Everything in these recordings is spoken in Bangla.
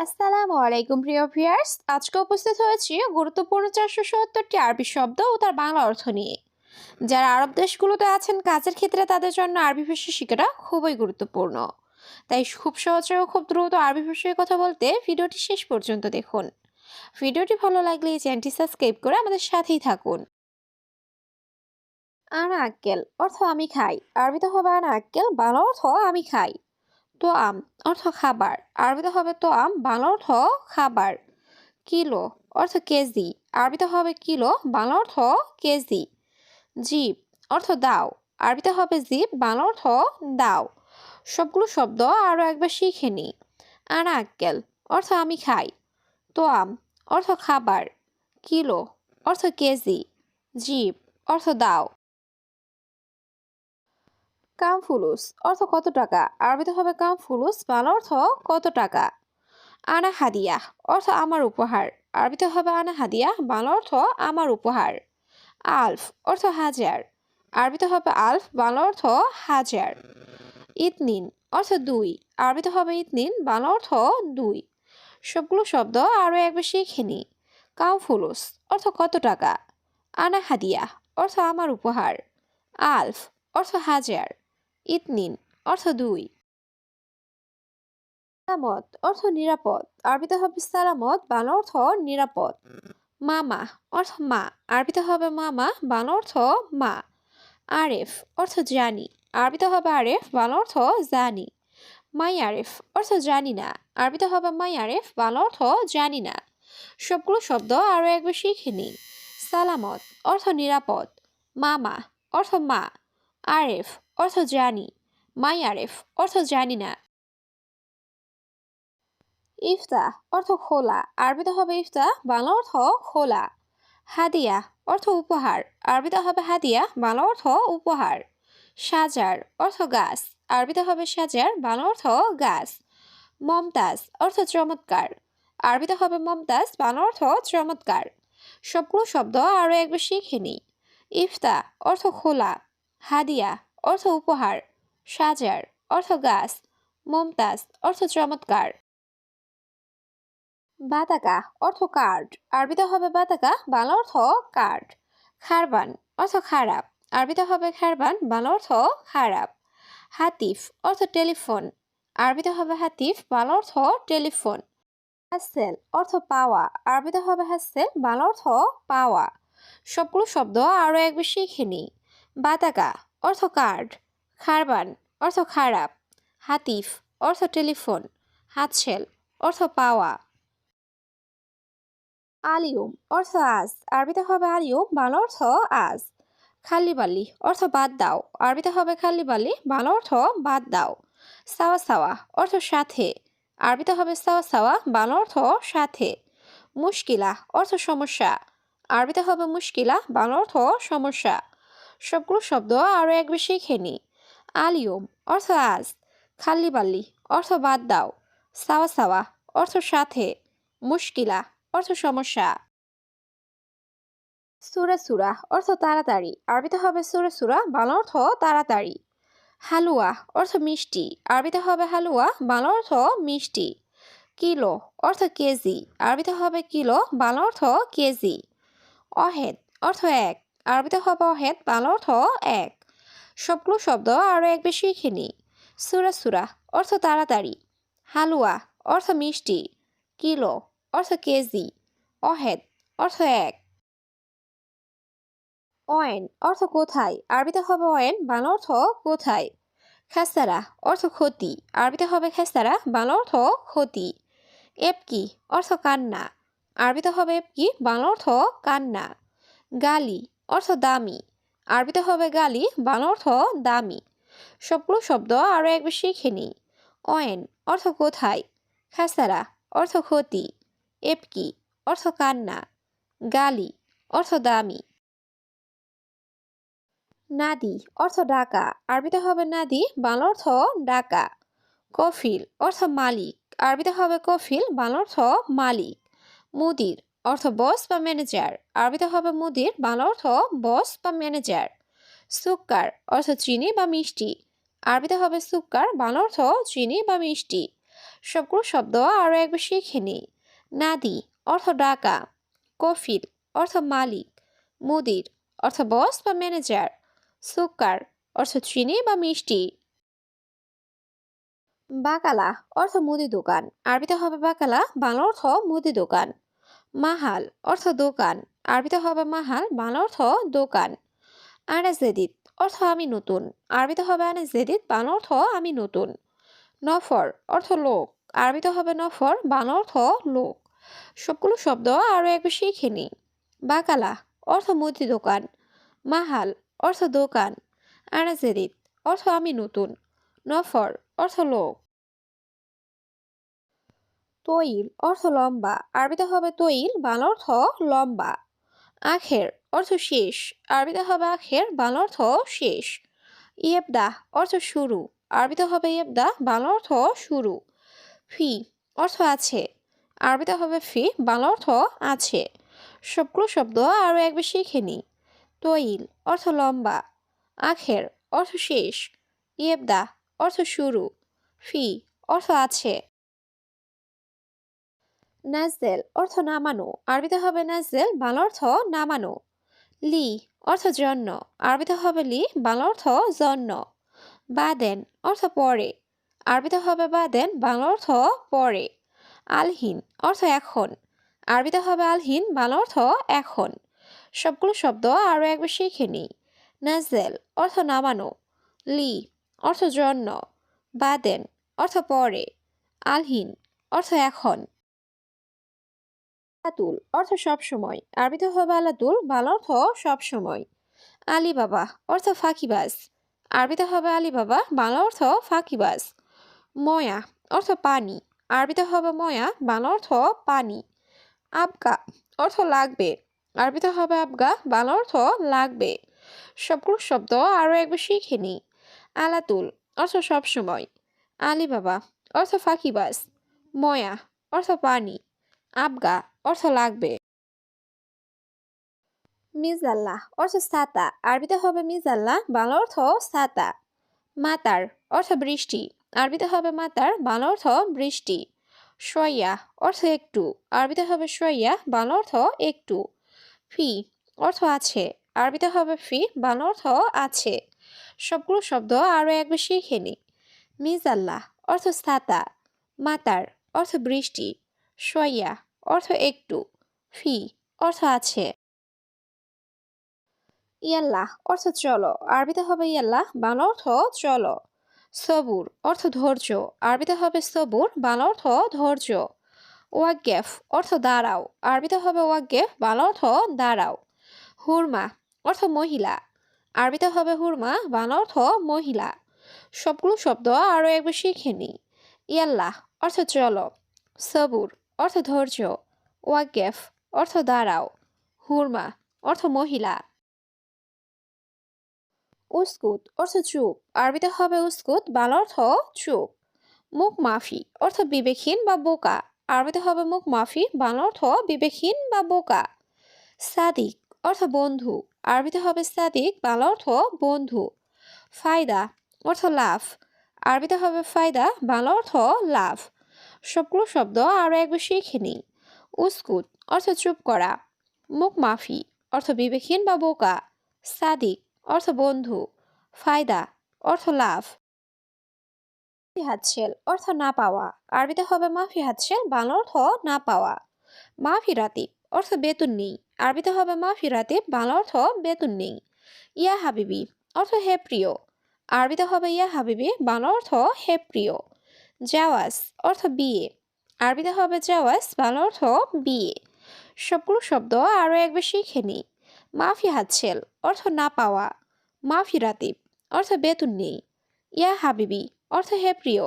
আসসালামু আলাইকুম প্রিয় ভিউয়ার্স, আজকে উপস্থিত হয়েছি গুরুত্বপূর্ণ 470টি আরবি শব্দ ও তার বাংলা অর্থ নিয়ে। যারা আরব দেশগুলোতে আছেন কাজের ক্ষেত্রে তাদের জন্য আরবি ভাষা শেখাটা খুবই গুরুত্বপূর্ণ। তাই খুব সহজে ও খুব দ্রুত আরবি ভাষায় কথা বলতে ভিডিওটি শেষ পর্যন্ত দেখুন। ভিডিওটি ভালো লাগলে এই চ্যানেলটি সাবস্ক্রাইব করে আমাদের সাথেই থাকুন। আনা আক্কেল অর্থ আমি খাই, আরবিতে হবে আনা আক্কেল, বাংলা অর্থ আমি খাই। তোয়াম অর্থ খাবার, আরবিতে হবে তোয়াম, বাংলা অর্থ খাবার। কিলো অর্থ কেজি, আরবিতে হবে কিলো, বাংলা অর্থ কেজি। জিব অর্থ দাও, আরবিতে হবে জিব, বাংলা অর্থ দাও। সবগুলো শব্দ আরও একবার শিখে নিই। আনা আক্কেল অর্থ আমি খাই, তোয়াম অর্থ খাবার, কিলো অর্থ কেজি, জিব অর্থ দাও। কাম ফুলুস অর্থ কত টাকা, আরবিতে হবে কাম ফুলুস, বাংলা অর্থ কত টাকা। আনা হাদিয়া অর্থ আমার উপহার, আরবিতে হবে আনা হাদিয়া, বাংলা অর্থ আমার উপহার। আলফ অর্থ হাজার, আরবিতে হবে আলফ, বাংলা অর্থ হাজার। ইতনিন অর্থ দুই, আরবিতে হবে ইতনিন, বাংলা অর্থ দুই। সবগুলো শব্দ আরও একবার শিখে নিই। কাম ফুলুস অর্থ কত টাকা, আনা হাদিয়া অর্থ আমার উপহার, আলফ অর্থ হাজার, ইতনিন অর্থ দুই। সালামত অর্থ নিরাপদ, আরবিতে হবে সালামত, বাংলা অর্থ নিরাপদ। মামা অর্থ মা, আরবিতে হবে মামা, বাংলা অর্থ মা। আরেফ অর্থ জানি, আরবিতে হবে আরেফ, বাংলা অর্থ জানি। মাই আরেফ অর্থ জানি না, আরবিতে হবে মাই আরেফ, বাংলা অর্থ জানি না। সবগুলো শব্দ আরও একবার শিখে নিই। সালামত অর্থ নিরাপদ, মামা অর্থ মা, আরেফ অর্থ জানি, মাই আরেফ অর্থ জানি না। ইফতাহ অর্থ খোলা, আরবিতে হবে ইফতাহ, বাংলা অর্থ খোলা। হাদিয়া অর্থ উপহার, আরবিতে হবে হাদিয়া, বাংলা অর্থ উপহার। সাজার অর্থ গাছ, আরবিতে হবে সাজার, বাংলা অর্থ গাছ। মমতাজ অর্থ চমৎকার, আরবিতে হবে মমতাজ, বাংলা অর্থ চমৎকার। সবগুলো শব্দ আরও একবার শিখে নিই। ইফতাহ অর্থ খোলা, হাদিয়া অর্থ উপহার, সাজার অর্থ গাছ, মমতাজ অর্থ চমৎকার। বাতাকা অর্থ কার্ড, আরবিতে হবে বাতাকা, বাংলা অর্থ কার্ড। খারবান অর্থ খারাপ, আরবিতে হবে খারবান, বাংলা অর্থ খারাপ। হাতিফ অর্থ টেলিফোন, আরবিতে হবে হাতিফ, বাংলা অর্থ টেলিফোন। হাসেল অর্থ পাওয়া, আরবিতে হবে হাসেল, বাংলা অর্থ পাওয়া। সবগুলো শব্দ আরও একবার শিখে নিই। বাতাকা অর্থ কার্ড, খারবান অর্থ খারাপ, হাতিফ অর্থ টেলিফোন, হাতশেল অর্থ পাওয়া। আলিয়ম অর্থ আজ, আরবিতে হবে আলিয়ম, বাংলা অর্থ আজ। খাল্লিবাল্লি অর্থ বাদ দাও, আরবিতে হবে খাল্লিবাল্লি, বাংলা অর্থ বাদ দাও। সাওয়া সাওয়া অর্থ সাথে, আরবিতে হবে সাওয়া সাওয়া, বাংলা অর্থ সাথে। মুশকিলা অর্থ সমস্যা, আরবিতে হবে মুশকিলা, বাংলা অর্থ সমস্যা। সবগুলো শব্দ আরও একবার শিখে নিই। আলিয়ম অর্থ আজ, খাল্লিবাল্লি অর্থ বাদ দাও, সাওয়া সাওয়া অর্থ সাথে, মুশকিলা অর্থ সমস্যা। সুরা সুরা অর্থ তাড়াতাড়ি, আরবিতে হবে সুরা সুরা, বাংলা অর্থ তাড়াতাড়ি। হালুয়া অর্থ মিষ্টি, আরবিতে হবে হালুয়া, বাংলা অর্থ মিষ্টি। কিলো অর্থ কেজি, আরবিতে হবে কিলো, বাংলা অর্থ কেজি। অহেদ অর্থ এক, আরবিতে হবে অহেদ, বাংলা অর্থ এক। সবগুলো শব্দ আরও একবার শিখে নিই। সুরা সুরা অর্থ তাড়াতাড়ি, হালুয়া অর্থ মিষ্টি, কিলো অর্থ কেজি, অহেদ অর্থ এক। অয়েন অর্থ কোথায়, আরবিতে হবে অয়েন, বাংলা অর্থ কোথায়। খেসারা অর্থ ক্ষতি, আরবিতে হবে খেসারা, বাংলা অর্থ ক্ষতি। এপকি অর্থ কান্না, আরবিতে হবে এপকি, বাংলা অর্থ কান্না। গালি অর্থ দামি, আরবিতে হবে গালি, বাংলা অর্থ দামি। সবগুলো শব্দ আরও একবার শিখে নিই। অয়েন অর্থ কোথায়, খেসারা অর্থ ক্ষতি, এপকি অর্থ কান্না, গালি অর্থ দামি। নাদি অর্থ ডাকা, আরবিতে হবে নাদি, বাংলা অর্থ ডাকা। কফিল অর্থ মালিক, আরবিতে হবে কফিল, বাংলা অর্থ মালিক। মুদির অর্থ বস বা ম্যানেজার, আরবিতে হবে মুদির, বাংলা অর্থ বস বা ম্যানেজার। সুক্কার অর্থ চিনি বা মিষ্টি, আরবিতে হবে সুক্কার, বাংলা অর্থ চিনি বা মিষ্টি। সবগুলো শব্দ আরও একবার শিখে নিই। নাদি অর্থ ডাকা, কফিল অর্থ মালিক, মুদির অর্থ বস বা ম্যানেজার, সুকার অর্থ চিনি বা মিষ্টি, বাকালা অর্থ মুদি দোকান, আরবিতে হবে বাকালা, বাংলা অর্থ মুদি দোকান। মাহাল অর্থ দোকান, আরবিতে হবে মাহাল, বাংলা অর্থ দোকান। আনা জেদিদ অর্থ আমি নতুন, আরবিতে হবে আনা জেদিদ, বাংলা অর্থ আমি নতুন। নফর অর্থ লোক, আরবিতে হবে নফর, বাংলা অর্থ লোক। সবগুলো শব্দ আরও একবার শিখে নিই। বাকালা অর্থ মুদি দোকান, মাহাল অর্থ দোকান, আনা জেদিদ অর্থ আমি নতুন, নফর অর্থ লোক। তৈল অর্থ লম্বা, আরবিতে হবে তৈল, বাংলা অর্থ লম্বা। আখের অর্থ শেষ, আরবিতে হবে আখের, বাংলা অর্থ শেষ। ইয়েবদা অর্থ শুরু, আরবিতে হবে ইয়েবদা, বাংলা অর্থ শুরু। ফি অর্থ আছে, আরবিতে হবে ফি, বাংলা অর্থ আছে। সবগুলো শব্দ আরও একবার শিখে নিই। তৈল অর্থ লম্বা, আখের অর্থ শেষ, ইয়েবদা অর্থ শুরু, ফি অর্থ আছে। নাজেল অর্থ নামানো, আরবিতে হবে নাজেল, বাংলা অর্থ নামানো। লি অর্থ জন্য, আরবিতে হবে লি, বাংলা অর্থ জন্য। বাদেন অর্থ পরে, আরবিতে হবে বাদেন, বাংলা অর্থ পরে। আলহিন অর্থ এখন, আরবিতে হবে আলহিন, বাংলা অর্থ এখন। সবগুলো শব্দ আরও একবার শিখে নিই। নাজেল অর্থ নামানো, লি অর্থ জন্য, বাদেন অর্থ পরে, আলহিন অর্থ এখন। আলাতুল অর্থ সবসময়, আরবিতে হবে আলাতুল, বাংলা অর্থ সবসময়। আলী বাবা অর্থ ফাঁকিবাজ, আরবিতে হবে আলী বাবা, বাংলা অর্থ ফাঁকিবাজ। ময়া অর্থ পানি, আরবিতে হবে ময়া, বাংলা অর্থ পানি। আবগা অর্থ লাগবে, আরবিতে হবে আবগা, বাংলা অর্থ লাগবে। সবগুলো শব্দ আরও একবার শিখে নিই। আলাতুল অর্থ সবসময়, আলী বাবা অর্থ ফাঁকিবাজ, ময়া অর্থ পানি, আবগা অর্থ লাগবে। মিজাল্লাহ অর্থ ছাতা, আরবিতে হবে মিজাল্লাহ, বাংলা অর্থ ছাতা। মাতার অর্থ বৃষ্টি, আরবিতে হবে মাতার, বাংলা অর্থ বৃষ্টি। সইয়া অর্থ একটু, আরবিতে হবে সইয়া, বাংলা অর্থ একটু। ফি অর্থ আছে, আরবিতে হবে ফি, বাংলা অর্থ আছে। সবগুলো শব্দ আরও একবার শিখে নিই। মিজাল্লাহ অর্থ ছাতা, মাতার অর্থ বৃষ্টি, সইয়া অর্থ একটু, ফি অর্থ আছে। ইয়াল্লাহ অর্থ চলো, আরবিতে হবে ইয়াল্লাহ, বাংলা অর্থ চলো। সবুর অর্থ ধৈর্য, আরবিতে হবে সবুর, বাংলা অর্থ ধৈর্য। ওয়াগেফ অর্থ দাঁড়াও, আরবিতে হবে ওয়াগেফ, বাংলা অর্থ দাঁড়াও। হুরমা অর্থ মহিলা, আরবিতে হবে হুরমা, বাংলা অর্থ মহিলা। সবগুলো শব্দ আরও একবার শিখে নিই। ইয়াল্লাহ অর্থ চলো, সবুর অর্থ ধৈর্য, ওয়াগেফ অর্থ দাঁড়াও, হুরমা অর্থ মহিলা। উস্কুত অর্থ চুপ, আরবিতে হবে উস্কুত, বাংলা অর্থ চুপ। মুখ মাফি অর্থ বিবেকহীন বা বোকা, আরবিতে হবে মুখ মাফি, বাংলা অর্থ বিবেকহীন বা বোকা। সাদিক অর্থ বন্ধু, আরবিতে হবে সাদিক, বাংলা অর্থ বন্ধু। ফায়দা অর্থ লাভ, আরবিতে হবে ফায়দা, বাংলা অর্থ লাভ। সবগুলো শব্দ আরও একবার শিখে নিই। উস্কুত অর্থ চুপ করা, মুখ মাফি অর্থ বিবেকহীন বা বোকা, সাদিক অর্থ বন্ধু, ফায়দা অর্থ লাভ। মাফি হাতছেল অর্থ না পাওয়া, আরবিতে হবে মাফি হাতছেল, বাংলা অর্থ না পাওয়া। মাফি রাতিব অর্থ বেতন নেই, আরবিতে হবে মাফি রাতিব, বাংলা অর্থ বেতন নেই। ইয়া হাবিবি অর্থ হে প্রিয়, আরবিতে হবে ইয়া হাবিবি, বাংলা অর্থ হে প্রিয়। জাওয়াজ অর্থ বিয়ে, আরবিতে হবে জাওয়াজ, বাংলা অর্থ বিয়ে। সবগুলো শব্দ আরও একবার শিখে নিই। মাফি হাতছেল অর্থ না পাওয়া, মাফি রাতিব অর্থ বেতন নেই, ইয়া হাবিবি অর্থ হে প্রিয়,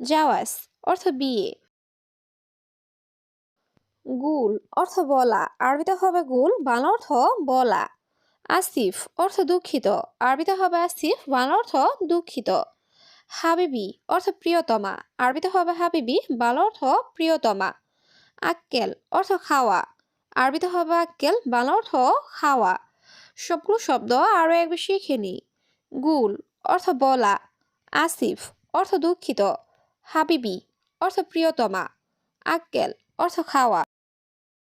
জাওয়াজ অর্থ বিয়ে। গুল অর্থ বলা, আরবিতে হবে গুল, বাংলা অর্থ বলা। আসিফ অর্থ দুঃখিত, আরবিতে হবে আসিফ, বাংলা অর্থ দুঃখিত। হাবিবি অর্থ প্রিয়তমা, আরবিতে হবে হাবিবি, বাংলা অর্থ প্রিয়তমা। আক্কেল অর্থ খাওয়া, আরবিতে হবে আক্কেল, বাংলা অর্থ খাওয়া। সবগুলো শব্দ আরও একবার শিখে নিই। গুল অর্থ বলা, আসিফ অর্থ দুঃখিত, হাবিবি অর্থ প্রিয়তমা। আক্কেল অর্থ খাওয়া।